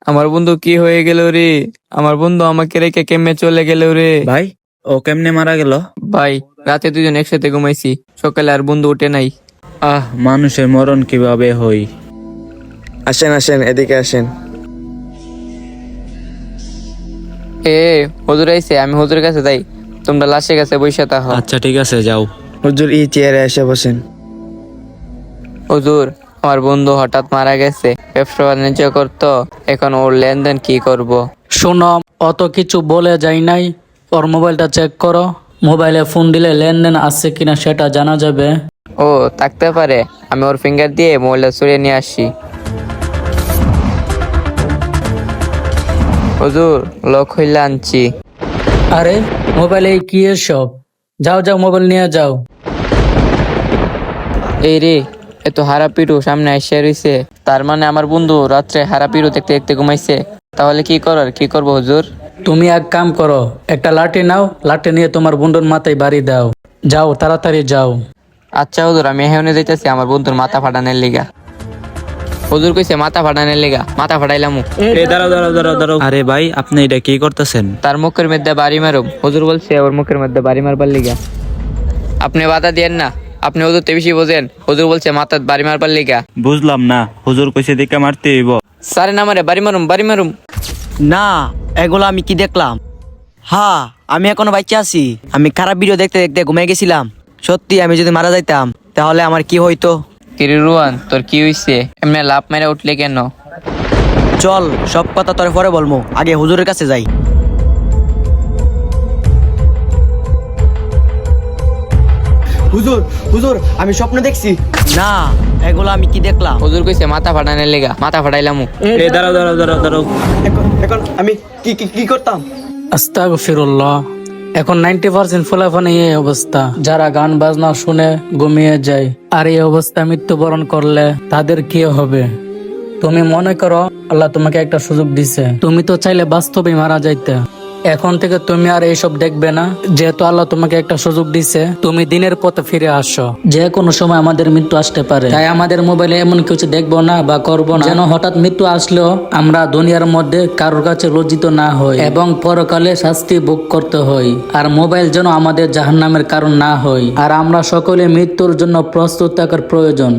আমার বন্ধু কি হয়ে গেল রে? আমার বন্ধু আমাকে রেখে কেমনে চলে গেল রে? ভাই, ও কেমনে মারা গেল? ভাই, রাতে দুজন একসাথে ঘুমাইছি, সকালে আর বন্ধু উঠে নাই। মানুষের মরণ কিভাবে হই। আসেন আসেন, এদিকে আসেন। হুজুর আইছে, আমি হুজুরের কাছে যাই, তোমরা লাশের কাছে বসে থাকো। আচ্ছা ঠিক আছে, যাও। হুজুর এই চেয়ারে এসে বসেন। হুজুর, আমার বন্ধু হঠাৎ মারা গেছে, ব্যবসা বাণিজ্য করতো, এখন ওর লেনদেন কি করব? শোনো, অত কিছু বলে যাই নাই। ওর মোবাইলটা চেক করো। মোবাইলে ফোন দিলে লেনদেন আছে কিনা সেটা জানা যাবে। ও থাকতে পারে, আমি ওর ফিঙ্গার দিয়ে মোবাইলটা সরিয়ে নিয়ে আসি। হুজুর, লক হইলে আনছি। আরে মোবাইলে কি এসব? যাও যাও, মোবাইল নিয়ে যাও। এই রে, এত হারাপিরু সামনে এসে রইছে, তার মানে আমার বন্ধু রাত্রে হারাপিরু দেখতে দেখতে ঘুমাইছে। তাহলে কি করবো হুজুর? তুমি এক কাম করো, একটা লাঠি নাও, লাঠি নিয়ে তোমার বন্ধুর মাথায় বাড়ি দাও। যাও, তাড়াতাড়ি যাও। আচ্ছা হুজুর, আমি এখানে যাইতেছি আমার বন্ধুর মাথা ফাটানোর লিগা। হুজুর কইছে মাথা ফাটানোর লিগা, মাথা ফাটাইলাম। দাঁড়াও দাঁড়াও দাঁড়াও দাঁড়াও। আরে ভাই, আপনি এটা কি করতেছেন? তার মুখের মধ্যে বাড়ি মারুম, হুজুর বলছে ওর মুখের মধ্যে বাড়ি মারবার লিগা। আপনি বাধা দিয়েন না, আপনি হুজুর তে বেশি বোঝেন। হুজুর বলছে মাথার বাড়ি মারবার লিগা। বুঝলাম না, হুজুর কইছে দিকে মারতে হইব। সারে না মারে, বাড়ি মারুম বাড়ি মারুম। না, এগুলো আমি কি দেখলাম? হ্যাঁ, আমি এখনো বাচ্চা আছি। আমি খারাপ ভিডিও দেখতে দেখতে ঘুমিয়ে গেছিলাম। সত্যি আমি যদি মারা যাইতাম তাহলে আমার কি হইতো? কিরে রুয়ান, তোর কি হইছে? এমনি লাভ মেরে উঠলে কেন? চল, সব কথা তোর পরে বলবো, আগে হুজুরের কাছে যাই। হুজুর হুজুর, আমি স্বপ্ন দেখছি। না, এগুলো আমি কি দেখলাম? হুজুর কইছে মাথা ফাটানোর লিগা, মাথা ফাটাইলাম। দাঁড়াও দাঁড়াও দাঁড়াও দাঁড়াও। এখন এখন আমি কি কি কি করতাম? আস্তাগফিরুল্লাহ। এখন 90% ফলাফল এই অবস্থা, যারা গান বাজনা শুনে ঘুমিয়ে যায়, আর এই অবস্থা মৃত্যুবরণ করলে তাদের কি হবে? তুমি মনে করো আল্লাহ তোমাকে একটা সুযোগ দিছে, তুমি তো চাইলে বাস্তবে মারা যাইতে। এখন থেকে তুমি আর এইসব দেখবে না। যেহেতু আল্লাহ তোমাকে একটা সুযোগ দিছে, তুমি দিনের পথে ফিরে আসো। যে কোনো সময় আমাদের মৃত্যু আসতে পারে, তাই আমাদের মোবাইলে এমন কিছু দেখবো না বা করবো না যেন হঠাৎ মৃত্যু আসলেও আমরা দুনিয়ার মধ্যে কারোর কাছে লজ্জিত না হই এবং পরকালে শাস্তি ভোগ করতে হয়। আর মোবাইল যেন আমাদের জাহান্নামের কারণ না হয়। আর আমরা সকলে মৃত্যুর জন্য প্রস্তুত থাকার প্রয়োজন।